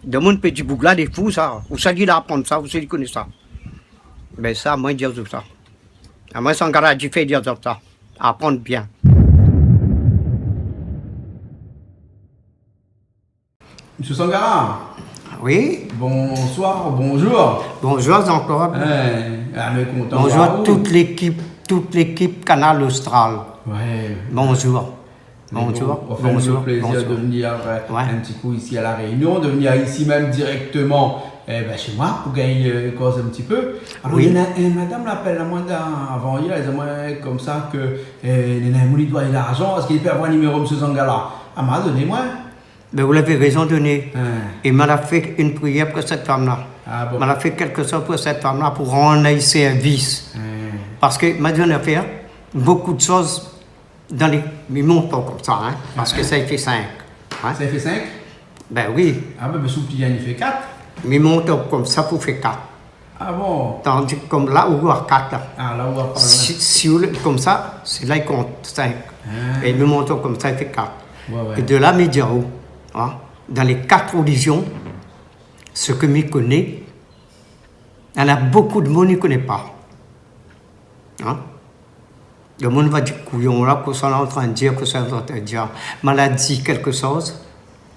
De mon petit bougla des fous, ça. Vous savez d'apprendre ça, vous savez connaître ça. Ben ça, moi, dire ça. À moi, sans garage, je fais dire ça. Apprendre bien. Monsieur Sangara. Oui. Bonsoir, bonjour. Bonjour Jean-Claude. Bonjour toute l'équipe Canal Austral. Ouais. Bonjour. Bonjour. On fait le plaisir de venir un petit coup ici à La Réunion, de venir ici même directement chez moi pour gagner cause un petit peu. Alors, il y a une madame l'appelle à moi avant hier, elle disait comme ça que il doit avoir l'argent, est-ce qu'il peut avoir un numéro de M. Zangala? Elle m'a donné moi. Mais vous l'avez raison donné. Il m'a fait une prière pour cette femme-là. Ah, bon. Il m'a fait quelque chose pour cette femme-là pour rendre service. Parce que m'a dit on a fait beaucoup de choses dans les. Mais monte pas comme ça, hein, parce que ça fait 5. Hein? Ça fait 5? Ben oui. Ah ben Soupliane il fait 4. Mais monte comme ça pour faire 4. Ah bon? Tandis que comme là où il y a 4 là. Ah là où il y a 4. Si comme ça, c'est là il compte 5. Et il monte comme ça, il fait 4. Ouais. Et de là, il dit, hein, dans les 4 religions, ce que je connais, il y en a beaucoup de monde qui ne connaît pas. Hein? Le monde va dire couillon là, que ça est en train de dire, que ça est en train de dire. Maladie, quelque chose,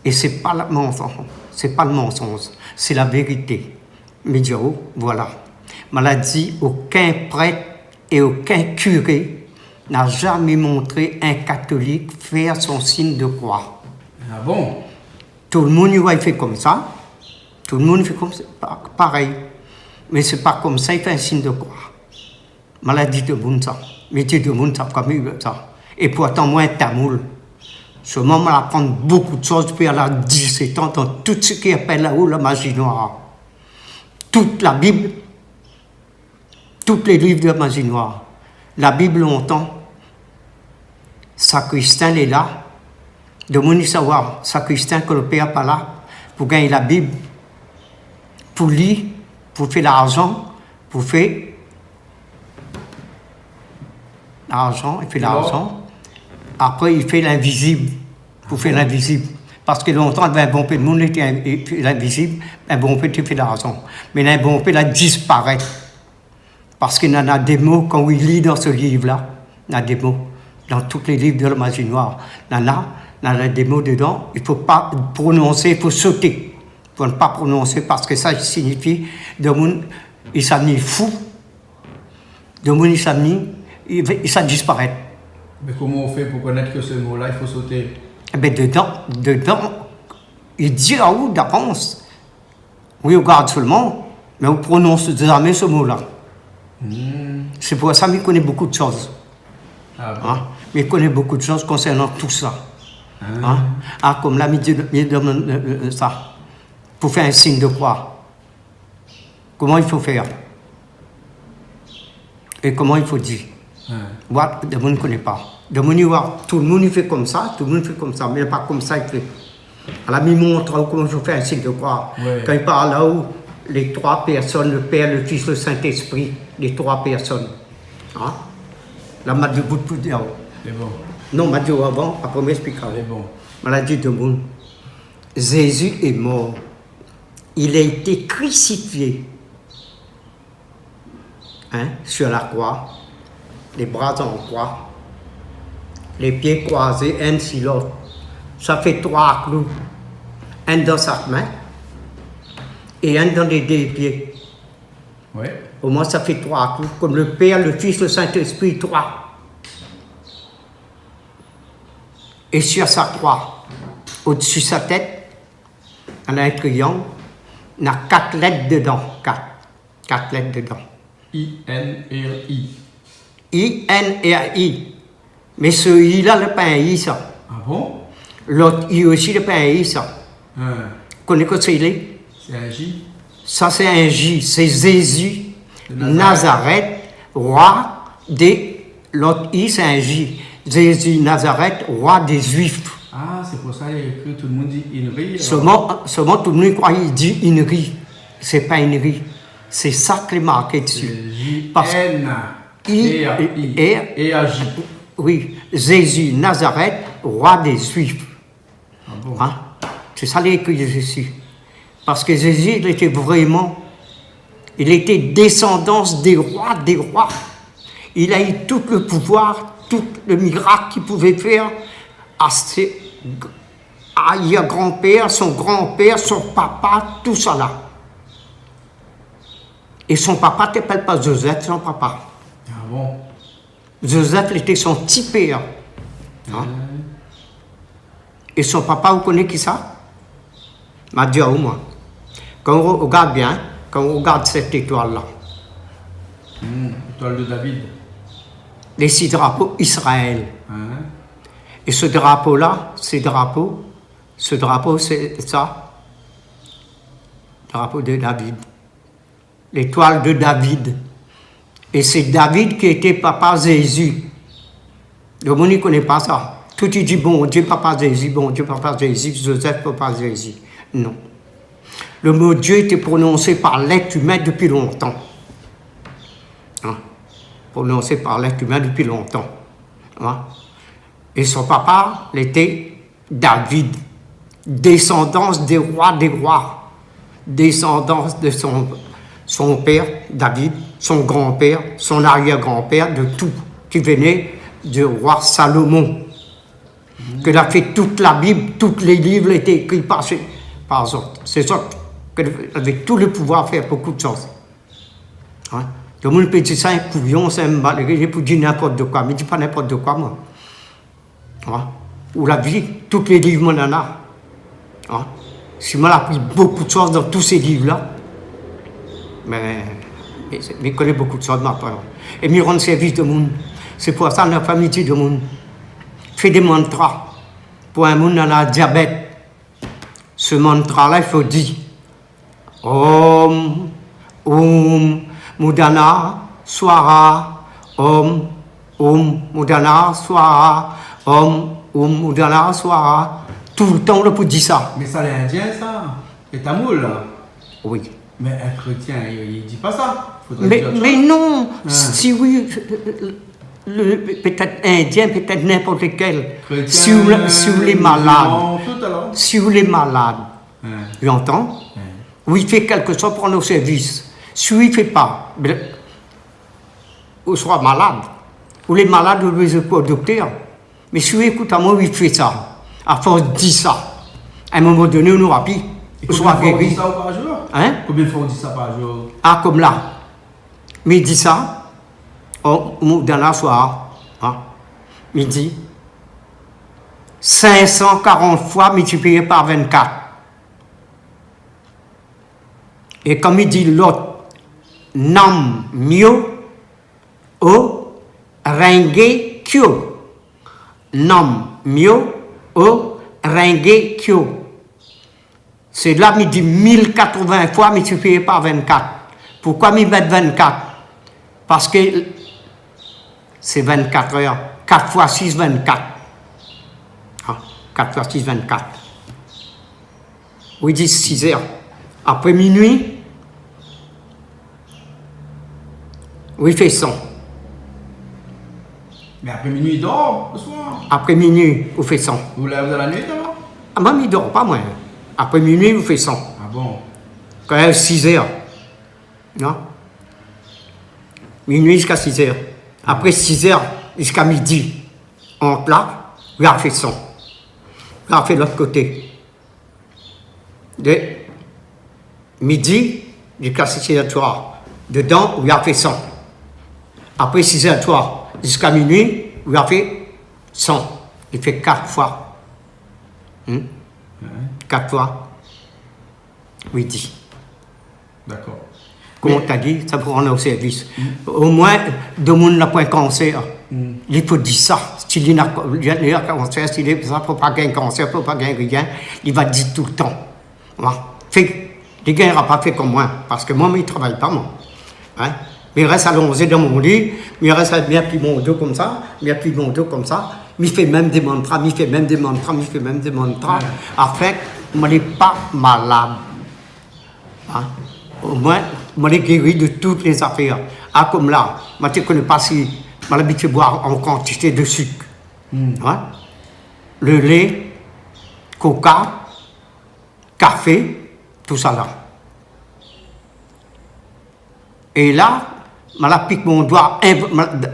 et ce n'est pas le mensonge, c'est la vérité. Mais dire, voilà. Maladie, aucun prêtre et aucun curé n'a jamais montré un catholique faire son signe de croix. Ah bon? Tout le monde il fait comme ça. Tout le monde fait comme ça, pareil. Mais c'est pas comme ça, il fait un signe de croix. Maladie de monde ça. Métier de monde ça comme ça. Et pourtant, moi, un tamoul. Ce moment, on apprend beaucoup de choses depuis à l'âge de 17 ans dans tout ce qui appelle là-haut la magie noire. Toute la Bible, tous les livres de la magie noire. La Bible, longtemps, sacristain est là. De mon savoir, sacristain que le père pas là pour gagner la Bible, pour lire, pour faire l'argent, pour faire l'argent, il fait l'argent. Après, il fait l'invisible, pour faire l'invisible. Parce que longtemps, un bon peu de monde était l'invisible, un bon peu tu fais l'argent. Mais un bon peu, là, disparaît. Parce qu'il y en a des mots, quand il lit dans ce livre-là, il y a des mots, dans tous les livres de la magie noire, il y a des mots dedans, il ne faut pas prononcer, il faut sauter. Il faut ne pas prononcer parce que ça signifie, de monde, il s'amène fou, de monde, il ça disparaît. Mais comment on fait pour connaître que ce mot-là, il faut sauter? Eh bien, dedans, il dit à où d'avance. Oui, on garde seulement, mais on prononce jamais ce mot-là. C'est pour ça qu'il connaît beaucoup de choses. Ah bon? Hein? Mais il connaît beaucoup de choses concernant tout ça. Hein? Ah, comme là, il demande ça. Pour faire un signe de croix. Comment il faut faire? Et comment il faut dire? Moi, le monde ne connaît pas. Le monde, tout le monde fait comme ça, mais pas comme ça il fait. Alors, il montre comment il faut faire un signe de croix. Ouais. Quand il parle là-haut, les 3 personnes, le Père, le Fils, le Saint-Esprit, les 3 personnes. Hein? Là, m'a dit beaucoup de dire. C'est bon. Non, m'a dit avant, après m'expliquer. C'est bon. M'a dit de monde. Jésus est mort. Il a été crucifié. Hein? Sur la croix. Les bras en croix. Les pieds croisés, un sur l'autre. Ça fait 3 clous. Un dans sa main et un dans les 2 pieds. Ouais. Au moins, ça fait 3 clous. Comme le Père, le Fils, le Saint-Esprit, 3. Et sur sa croix, au-dessus de sa tête, on a un triangle. On a 4 lettres dedans. 4 lettres dedans. I-N-R-I. I-N-R-I. Mais ce I-là, n'est pas un I, ça. Ah bon? L'autre I aussi, n'est pas un I, ça. Vous connaissez quoi c'est là? C'est un J? Ça, c'est un J. C'est Jésus, Nazareth, roi des... L'autre I, c'est un J. Jésus, Nazareth, roi des Juifs. Ah, c'est pour ça que tout le monde dit Inri. Seulement, tout le monde croit qu'il dit Inri. C'est pas Inri. C'est ça qui est marqué dessus. J-N-R-I. Et à J. Oui, Jésus, Nazareth, roi des Juifs. Ah bon? Hein? C'est ça l'écrit de Jésus. Parce que Jésus, il était descendance des rois, des rois. Il a eu tout le pouvoir, tout le miracle qu'il pouvait faire à grand-père, son papa, tout ça là. Et son papa ne t'appelle pas Joseph, son papa. Ah bon? Joseph était son petit père. Hein? Et son papa, vous connaissez qui ça? Madia ou moi. Quand on regarde bien, quand on regarde cette étoile-là. Étoile de David. Les 6 drapeaux Israël. Et ce drapeau-là, ce drapeau, c'est ça. Drapeau de David. L'étoile de David. Et c'est David qui était papa Jésus. Le monde ne connaît pas ça. Tout il dit bon Dieu, papa Jésus, bon Dieu, papa Jésus, Joseph, papa Jésus. Non. Le mot Dieu était prononcé par l'être humain depuis longtemps. Hein? Prononcé par l'être humain depuis longtemps. Hein? Et son papa, il était David. Descendance des rois des rois. Descendance de son père, David, son grand-père, son arrière-grand-père, de tout, qui venait du roi Salomon. Que a fait toute la Bible, tous les livres étaient écrits par autres. C'est ça, avec tout le pouvoir faire beaucoup de choses. Hein? Le monde peut dire ça, un couillon, c'est un malheureux, pour dire n'importe de quoi, mais dis pas n'importe de quoi, moi. Hein? Ou la vie, tous les livres, on en a. Hein? Si moi, j'ai appris beaucoup de choses dans tous ces livres-là, mais je connais beaucoup de choses maintenant. Et me rendre service de monde. C'est pour ça que la famille dit de monde. Fait des mantras. Pour un monde dans la diabète, ce mantra-là, il faut dire Om, Mudana, Swara, Om, Mudana, Swara, Om, Mudana, Swara. Tout le temps, on peut dire ça. Mais ça, les Indiens, ça. Et tamoul, là. Oui. Mais un chrétien, il ne dit pas ça. Mais non, si oui, peut-être indien, peut-être n'importe lequel. Si vous les malades, si vous les malades, j'entends, ou il fait quelque chose pour nos services. Si il ne fait pas, vous serez malade. Ou les malades, vous les au docteur. Mais si vous écoutez à moi, il fait ça. À force de dire ça, à un moment donné, on nous rapide. Combien de fois on dit ça par jour? Hein? Combien de fois on dit ça par jour? Ah, comme là. Mais il dit ça, dans la soirée, hein? Il dit 540 fois multiplié par 24. Et comme il dit l'autre, Nam mio o renge kyo. Nam mio o renge kyo. C'est là qu'il dit 1080 fois multiplié par 24. Pourquoi il met 24? Parce que c'est 24 heures. 4 fois 6, 24. Ah, 4 fois 6, 24. Oui, il dit 6 heures. Après minuit, oui, il fait 100. Mais après minuit, il dort le soir. Après minuit, vous faites 100. Vous lèvez dans la nuit, alors? Ah, même il ne dort pas, moi. Après minuit, vous faites 100. Ah bon? Quand même 6 heures. Non? Minuit jusqu'à 6 heures. Après 6 heures jusqu'à midi, entre là, vous avez fait 100. Vous avez fait l'autre côté. De midi jusqu'à 6 heures soir. Dedans, vous avez fait 100. Après 6 heures soir jusqu'à minuit, vous avez fait 100. Il fait 4 fois. 4 fois. Oui, dit. D'accord. Comme on t'a dit, ça pour rendre au service. Au moins, de monde n'a pas un cancer. Il faut dire ça. S'il y a un cancer, s'il ne peut pas gagner un cancer, il ne peut pas gagner rien, il va dire tout le temps. Voilà. Fait, les gars n'aura pas fait comme moi, parce que moi, il ne travaille pas, moi. Hein? Mais il reste allongé dans mon lit, mais il reste bien plus mon dos comme ça, bien plus mon dos comme ça. Mais il fait même des mantras, il fait même des mantras, il fait même des mantras. Afin, je n'est pas malade. Hein? Au moins, je suis guéri de toutes les affaires. Ah, comme là, je ne connais pas si j'ai l'habitude de boire en quantité de sucre. Hein? Le lait, coca, café, tout ça là. Et là, je pique mon doigt,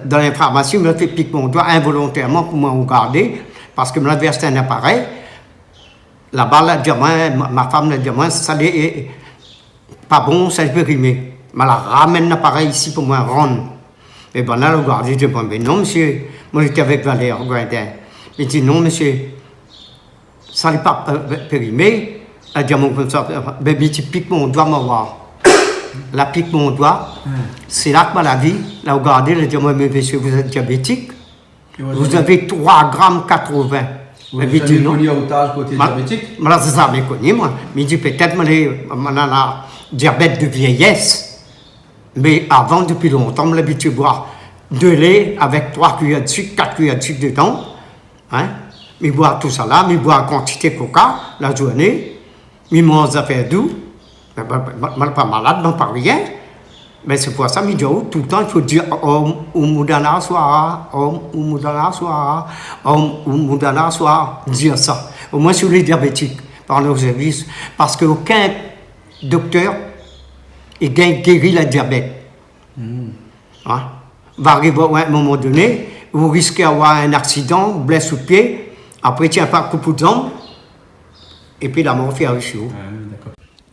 dans l'information, je pique mon doigt involontairement pour me regarder, parce que je l'ai versé un appareil. Là-bas, ma femme l'a dit, ça n'est pas bon, ça peut rimer. Je ramène l'appareil ici pour me rendre. Et bien là, regardez, je dis, mais non, monsieur, moi j'étais avec Valère Gouindin. Il dit, non, monsieur, ça n'est pas périmé. Elle dit, comme ça, mais tu piques mon doigt, ma voir. La pique mon doigt, c'est là que la vie, là, regardez, elle dit, mais monsieur, vous êtes diabétique, vous avez 3 grammes 80. Vous avez connu au tâche côté diabétique? Moi, c'est ça, je connu, moi. Mais je dis, peut-être, moi, un diabète de vieillesse. Mais avant, depuis longtemps, je l'habitude de boire de lait avec 3 cuillères de sucre, 4 cuillères de sucre dedans. Hein? Je bois tout ça là, je bois quantité de coca la journée. Je mange des affaires douces. Je ne suis pas malade, je ne pas rien. Mais c'est pour ça que je dis tout le temps, il faut dire Moudana soir, Moudana soir, Moudana soir, dire ça. Au moins sur les diabétiques, par nos services. Parce qu'aucun docteur ne guérit le diabète. Hein? Va arriver à un moment donné, vous risquez d'avoir un accident, blesse au pied, après tu n'as pas de coup de jambe, et puis la mort fait un chaud.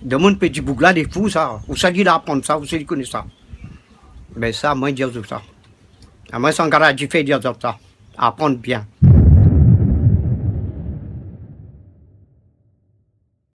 De mon petit bougla des fous, ça. Vous savez d'apprendre ça, vous savez connaître ça. Mais ça, moi, je dis ça. Moi, sans garage, je fais dire ça. Apprendre bien.